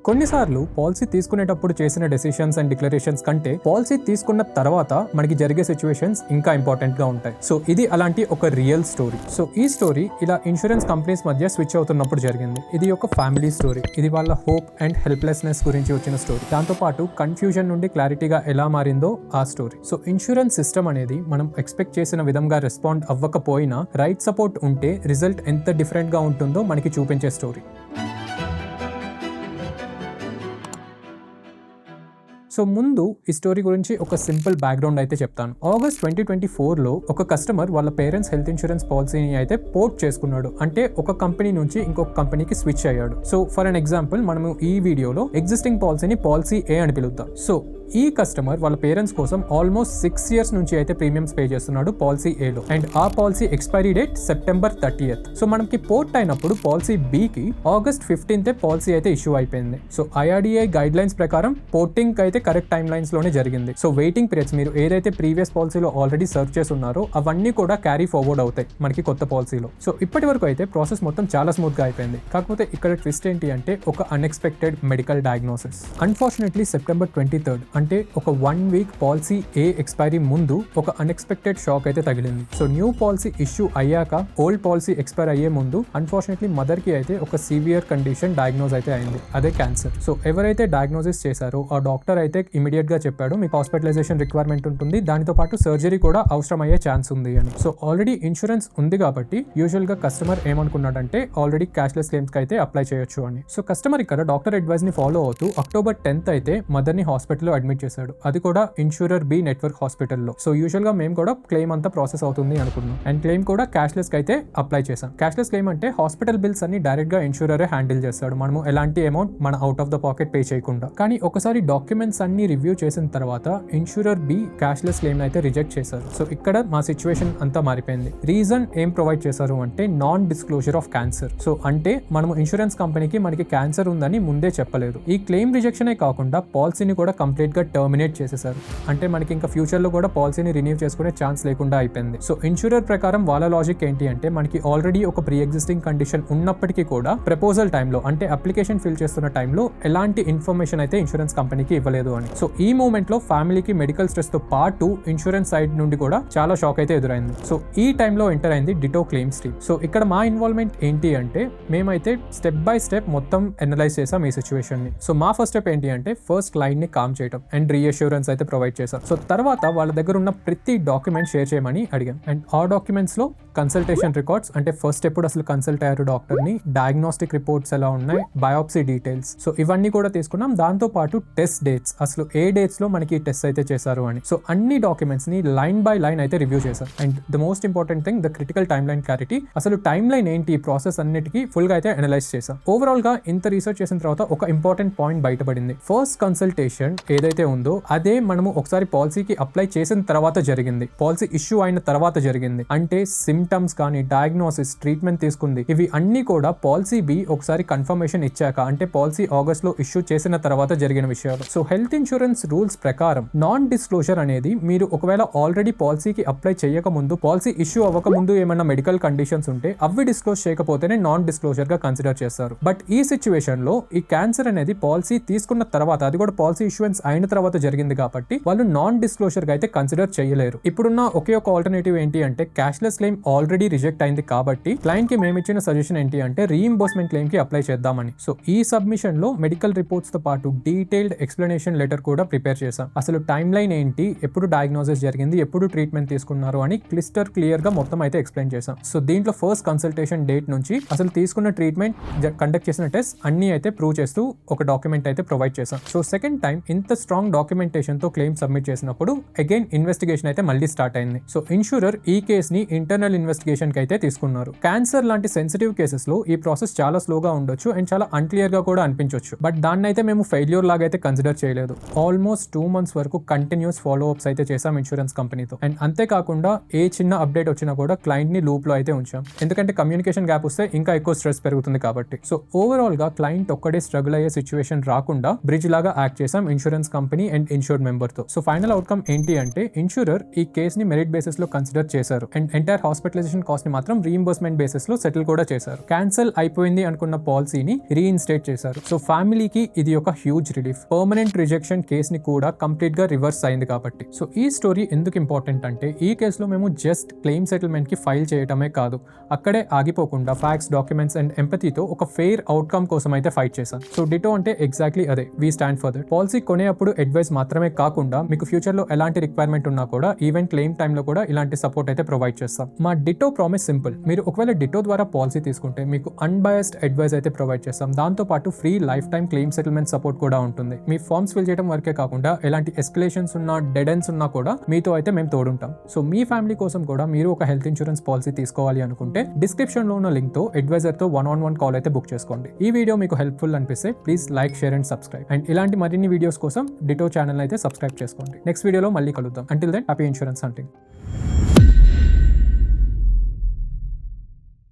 కొన్నిసార్లు పాలసీ తీసుకునేటప్పుడు చేసిన డెసిషన్స్ అండ్ డిక్లరేషన్స్ కంటే పాలసీ తీసుకున్న తర్వాత మనకి జరిగే సిచ్యువేషన్స్ ఇంకా ఇంపార్టెంట్ గా ఉంటాయి. సో ఇది అలాంటి ఒక రియల్ స్టోరీ. సో ఈ స్టోరీ ఇలా ఇన్సూరెన్స్ కంపెనీస్ మధ్య స్విచ్ అవుతున్నప్పుడు జరిగింది. ఇది ఒక ఫ్యామిలీ స్టోరీ. ఇది వాళ్ళ హోప్ అండ్ హెల్ప్లెస్నెస్ గురించి వచ్చిన స్టోరీ. దాంతో పాటు కన్ఫ్యూజన్ నుండి క్లారిటీగా ఎలా మారిందో ఆ స్టోరీ. సో ఇన్సూరెన్స్ సిస్టమ్ అనేది మనం ఎక్స్పెక్ట్ చేసిన విధంగా రెస్పాండ్ అవ్వకపోయినా రైట్ సపోర్ట్ ఉంటే రిజల్ట్ ఎంత డిఫరెంట్ గా ఉంటుందో మనకి చూపించే స్టోరీ. సో ముందు ఈ స్టోరీ గురించి ఒక సింపుల్ బ్యాక్గ్రౌండ్ అయితే చెప్తాను. ఆగస్ట్ 2024లో ఒక కస్టమర్ వాళ్ళ పేరెంట్స్ హెల్త్ ఇన్సూరెన్స్ పాలసీని అయితే పోర్ట్ చేసుకున్నాడు. అంటే ఒక కంపెనీ నుంచి ఇంకొక కంపెనీకి స్విచ్ అయ్యాడు. సో ఫర్ అన్ ఎగ్జాంపుల్ మనము ఈ వీడియోలో ఎగ్జిస్టింగ్ పాలసీని పాలసీ ఏ అని పిలుద్దాం. సో ఈ కస్టమర్ వాళ్ళ పేరెంట్స్ కోసం ఆల్మోస్ట్ 6 years నుంచి అయితే ప్రీమియమ్స్ పే చేస్తున్నాడు పాలసీ ఏలో. అండ్ ఆ policy expiry date September 30th. So మనకి పోర్ట్ అయినప్పుడు పాలసీ బికి ఆగస్ట్ 15th పాలసీ అయితే ఇష్యూ అయిపోయింది. సో IRDAI గైడ్ లైన్స్ ప్రకారం పోర్టింగ్ అయితే కరెక్ట్ టైమ్ లైన్స్ లోనే జరిగింది. సో వెయిటింగ్ పీరియడ్స్ మీరు ఏదైతే ప్రీవియస్ పాలసీలో ఆల్రెడీ సర్వ్ చేసి ఉన్నారో అవన్నీ కూడా క్యారీ ఫార్వర్డ్ అవుతాయి మనకి కొత్త పాలసీలో. సో ఇప్పటి వరకు అయితే ప్రాసెస్ మొత్తం చాలా స్మూత్ గా అయిపోయింది. కాకపోతే ఇక్కడ ట్విస్ట్ ఏంటి అంటే ఒక unexpected medical diagnosis. Unfortunately September 23rd అంటే ఒక 1 week పాలసీ ఏ ఎక్స్పైరీ ముందు ఒక అన్ఎక్స్పెక్టెడ్ షాక్ అయితే తగిలింది. సో న్యూ పాలసీ ఇష్యూ అయ్యాక ఓల్డ్ పాలసీ ఎక్స్పైర్ అయ్యే ముందు అన్ఫార్చునేట్లీ మదర్ కి అయితే ఒక సివియర్ కండిషన్ డయాగ్నోజ్ అయితే అయింది. అదే క్యాన్సర్. సో ఎవరైతే డయాగ్నోసిస్ చేశారో ఆ డాక్టర్ అయితే ఇమీడియట్ గా చెప్పాడు మీకు హాస్పిటలైజేషన్ రిక్వైర్మెంట్ ఉంటుంది, దానితో పాటు సర్జరీ కూడా అవసరం అయ్యే ఛాన్స్ ఉంది అని. సో ఆల్రెడీ ఇన్సూరెన్స్ ఉంది కాబట్టి యూజువల్ గా కస్టమర్ ఏమనుకున్నాడంటే ఆల్రెడీ క్యాష్లెస్ క్లెయిమ్స్ కి అయితే అప్లై చేయొచ్చు అని. సో కస్టమర్ ఇక్కడ డాక్టర్ అడ్వైస్ ని ఫాలో అవుతూ అక్టోబర్ 10th అయితే మదర్ ని హాస్పిటల్లో అడ్మిట్ చేశాడు. అది కూడా ఇన్సూరర్ బి నెట్వర్క్ హాస్పిటల్లో. సో యూజువల్ గా మేము కూడా క్లెయిమ్ అంతా ప్రాసెస్ అవుతుంది అనుకున్నాం. అండ్ క్లెయిమ్ కూడా క్యాష్లెస్ కి అయితే అప్లై చేశాం. క్యాష్లెస్ క్లెయిమ్ అంటే హాస్పిటల్ బిల్స్ అన్ని డైరెక్ట్ గా ఇన్సూరరే హ్యాండిల్ చేస్తాడు, మనము ఎలాంటి అమౌంట్ మన out of the pocket pay చేయకుండా. కానీ ఒకసారి డాక్యుమెంట్స్ అన్ని రివ్యూ చేసిన తర్వాత ఇన్సూరర్ బి క్యాష్లెస్ క్లెయిమ్ అయితే రిజెక్ట్ చేశారు. సో ఇక్కడ మా సిచ్యువేషన్ అంతా మారిపోయింది. రీజన్ ఏం ప్రొవైడ్ చేశారు అంటే non disclosure of cancer. So అంటే మనము ఇన్సూరెన్స్ కంపెనీకి మనకి క్యాన్సర్ ఉందని ముందే చెప్పలేదు. ఈ క్లెయిమ్ రిజెక్షనే కాకుండా పాలసీని కూడా కంప్లీట్ గా టర్మినేట్ చేసేసారు. అంటే మనకి ఇంకా ఫ్యూచర్ లో కూడా పాలసీని రిన్యూ చేసుకునే ఛాన్స్ లేకుండా అయిపోయింది. సో ఇన్సూరర్ ప్రకారం వాళ్ళ లాజిక్ ఏంటి అంటే మనకి ఆల్రెడీ ఒక ప్రీ ఎగ్జిస్టింగ్ కండిషన్ ఉన్నప్పటికీ కూడా ప్రపోజల్ టైంలో అంటే అప్లికేషన్ ఫిల్ చేస్తున్న టైంలో ఎలాంటి ఇన్ఫర్మేషన్ అయితే ఇన్సూరెన్స్ కంపెనీకి ఇవ్వలేదు అని. సో ఈ మూమెంట్ లో ఫ్యామిలీకి మెడికల్ స్ట్రెస్ తో పాటు ఇన్సూరెన్స్ సైడ్ నుండి కూడా చాలా షాక్ అయితే ఎదురైంది. సో ఈ టైంలో ఎంటర్ అయింది డిటో క్లెయిమ్స్ టీమ్. సో ఇక్కడ మా ఇన్వాల్వ్మెంట్ ఏంటి అంటే మేమైతే స్టెప్ బై స్టెప్ మొత్తం అనలైజ్ చేసాం ఈ సిచ్యువేషన్ ని. సో మా ఫస్ట్ స్టెప్ ఏంటి అంటే ఫస్ట్ క్లయింట్ ని కామ్ చేయడం అండ్ రీఅష్యూరెన్స్ అయితే ప్రొవైడ్ చేశాం. సో తర్వాత వాళ్ళ దగ్గర ఉన్న ప్రతి డాక్యుమెంట్ షేర్ చేయమని అడిగాం. అండ్ ఆ డాక్యుమెంట్స్ లో కన్సల్టేషన్ రికార్డ్స్ అంటే ఫస్ట్ ఎప్పుడు అసలు కన్సల్ట్ అయ్యారు డాక్టర్ ని, డయాగ్నోస్టిక్ రిపోర్ట్స్ ఎలా ఉన్నాయి, బయోప్సీ డీటెయిల్స్, సో ఇవన్నీ కూడా తీసుకున్నాం. దాంతో పాటు టెస్ట్ డేట్స్, అసలు ఏ డేట్స్ లో మనకి టెస్ట్ అయితే చేశారు అని. సో అన్ని డాక్యుమెంట్స్ ని లైన్ బై లైన్ అయితే రివ్యూ చేశాం. And the most important thing the critical time line clarity. అసలు టైమ్ లైన్ ఏంటి ప్రాసెస్ అన్నిటికీ ఫుల్ గా అయితే అనలైజ్ చేశాం. ఓవరాల్ గా ఇంత రీసెర్చ్ చేసిన తర్వాత ఒక ఇంపార్టెంట్ పాయింట్ బయటపడింది. ఫస్ట్ కన్సల్టేషన్ ఏదైతే ఉందో అదే మనము ఒకసారి పాలసీకి అప్లై చేసిన తర్వాత జరిగింది, పాలసీ ఇష్యూ అయిన తర్వాత జరిగింది. అంటే సిమ్టమ్స్ కానీ డయాగ్నోసిస్, ట్రీట్మెంట్ తీసుకుంది, ఇవి అన్ని కూడా పాలసీ బి ఒకసారి కన్ఫర్మేషన్ ఇచ్చాక అంటే పాలసీ ఆగస్ట్ లో ఇష్యూ చేసిన తర్వాత జరిగిన విషయాలు. సో హెల్త్ ఇన్సూరెన్స్ రూల్స్ ప్రకారం నాన్ డిస్క్లోజర్ అనేది మీరు ఒకవేళ ఆల్రెడీ పాలసీకి అప్లై చేయక ముందు, పాలసీ ఇష్యూ అవ్వక ముందు ఏమైనా మెడికల్ కండిషన్స్ ఉంటే అవి డిస్క్లోజ్ చేయకపోతేనే నాన్ డిస్క్లోజర్ గా కన్సిడర్ చేస్తారు. బట్ ఈ సిచ్యువేషన్ లో ఈ క్యాన్సర్ అనేది పాలసీ తీసుకున్న తర్వాత, అది కూడా పాలసీ ఇష్యూన్స్ అయిన తర్వాత జరిగింది కాబట్టి వాళ్ళు నాన్ డిస్క్లోజర్ గా అయితే కన్సిడర్ చేయలేరు. ఇప్పుడున్న ఒకే ఒక ఆల్టర్నేటివ్ ఏంటి అంటే క్యాష్లెస్ క్లెయిమ్ ఆల్రెడీ రిజెక్ట్ అయింది కాబట్టి క్లయింట్ కి మేము ఇచ్చిన సజెషన్ ఏంటి అంటే రీఇంబర్స్మెంట్ క్లెయిమ్ కి అప్లై చేద్దామని. సో ఈ సబ్మిషన్ లో మెడికల్ రిపోర్ట్స్ తో పాటు డీటెయిల్డ్ ఎక్స్ప్లెనేషన్ లెటర్ కూడా ప్రిపేర్ చేశాం. అసలు టైమ్ లైన్ ఏంటి, ఎప్పుడు డయాగ్నోసిస్ జరిగింది, ఎప్పుడు ట్రీట్మెంట్ తీసుకున్నారు అని క్లియర్ గా మొత్తం అయితే ఎక్స్ప్లెయిన్ చేశాం. సో దీంట్లో ఫస్ట్ కన్సల్టేషన్ డేట్ నుంచి అసలు తీసుకున్న ట్రీట్మెంట్, కండక్ట్ చేసిన టెస్ట్ అన్ని అయితే ప్రూవ్ చేస్తూ ఒక డాక్యుమెంట్ అయితే ప్రొవైడ్ చేశాం. సో సెకండ్ టైం ఇంత స్ట్రాంగ్ డాక్యుమెంటేషన్ తో క్లెయిమ్ సబ్మిట్ చేసినప్పుడు అగైన్ ఇన్వెస్టిగేషన్ అయితే మళ్ళీ స్టార్ట్ అయింది. సో ఇన్సూరర్ ఈ కేస్ ని ఇంటర్నల్ ఇన్వెస్టిగేషన్ కి అయితే తీసుకున్నారు. క్యాన్సర్ లాంటి సెన్సిటివ్ కేసెస్ లో ఈ ప్రాసెస్ చాలా స్లోగా ఉండొచ్చు అండ్ చాలా అన్క్లియర్ గా కూడా అనిపించవచ్చు. బట్ దాన్ని అయితే మేము ఫెయిల్యూర్ లాగా అయితే కన్సిడర్ చేయలేదు. ఆల్మోస్ట్ 2 months వరకు కంటిన్యూస్ ఫాలో అప్స్ అయితే చేసాం ఇన్సూరెన్స్ కంపెనీతో. అండ్ అంతేకాకుండా ఏ చిన్న అప్డేట్ వచ్చినా కూడా క్లయింట్ ని లూప్ లో అయితే ఉంచాం. ఎందుకంటే కమ్యూనికేషన్ గ్యాప్ వస్తే ఇంకా ఎక్కువ స్ట్రెస్ పెరుగుతుంది కాబట్టి. సో ఓవరాల్ గా క్లయింట్ ఒక్కడే స్ట్రగుల్ అయ్యే సిచ్యువేషన్ రాకుండా బ్రిడ్జ్ లాగా యాక్ట్ చేసాం insurance company company and insured member తో. సో ఫైనల్ అవుట్కమ్ ఏంటి అంటే ఇన్సూరర్ ఈ కేసుని మెరిట్ బేసిస్ లో కన్సిడర్ చేశారు అండ్ ఎంటైర్ హాస్పిటలైజేషన్ కాస్ట్ ని మాత్రం రీఇంబర్స్మెంట్ బేసిస్ లో సెటిల్ కూడా చేశారు. క్యాన్సల్ అయిపోయింది అనుకున్న పాలసీని రీఇన్స్టేట్ చేశారు. సో ఫ్యామిలీకి ఇది ఒక హ్యూజ్ రిలీఫ్. పర్మనెంట్ రిజెక్షన్ కేసుని కూడా కంప్లీట్ గా రివర్స్ అయింది కాబట్టి. సో ఈ స్టోరీ ఎందుకు ఇంపార్టెంట్ అంటే ఈ కేసులో మేము జస్ట్ క్లెయిమ్ సెటిల్మెంట్ కి ఫైల్ చేయటమే కాదు, అక్కడే ఆగిపోకుండా ఫ్యాక్ట్స్, డాక్యుమెంట్స్ అండ్ ఎంపతితో ఒక ఫెయిర్ అవుట్కమ్ కోసం అయితే ఫైట్ చేశాం. సో డిటో అంటే ఎగ్జాక్ట్లీ అదే, we stand for that. Policy కొనేటప్పుడు అడ్వైస్ మాత్రమే కాకుండా మీకు ఫ్యూచర్ లో ఎలాంటి రిక్వైర్మెంట్ ఉన్నా కూడా ఈవెన్ క్లెయిమ్ టైంలో కూడా ఇలాంటి సపోర్ట్ అయితే ప్రొవైడ్ చేస్తాం. మా డిటో ప్రామిస్ సింపుల్, మీరు ఒకవేళ డిటో ద్వారా పాలసీ తీసుకుంటే మీకు అన్బయాస్డ్ అడ్వైస్ అయితే ప్రొవైడ్ చేస్తాం. దాంతో పాటు free life time claim settlement support కూడా ఉంటుంది. మీ ఫార్మ్స్ ఫిల్ చేయడం వరకే కాకుండా ఎలాంటి ఎస్కలేషన్స్ ఉన్నా, డెడ్ ఎండ్స్ ఉన్నా కూడా మీతో అయితే మేము తోడుంటాం. సో మీ ఫ్యామిలీ కోసం కూడా మీరు ఒక హెల్త్ ఇన్సూరెన్స్ పాలసీ తీసుకోవాలి అనుకుంటే డిస్క్రిప్షన్ లో ఉన్న లింక్ తో అడ్వైజర్ తో 1-on-1 కాల్ అయితే బుక్ చేసుకోండి. ఈ వీడియో మీకు హెల్ప్ఫుల్ అనిపిస్తే please like, share and subscribe. And ఇలాంటి మరిన్ని వీడియోస్ కోసం డిటో ఛానల్ అయితే సబ్స్క్రైబ్ చేసుకోండి. నెక్స్ట్ వీడియోలో మళ్ళీ కలుద్దాం. Until then happy insurance hunting.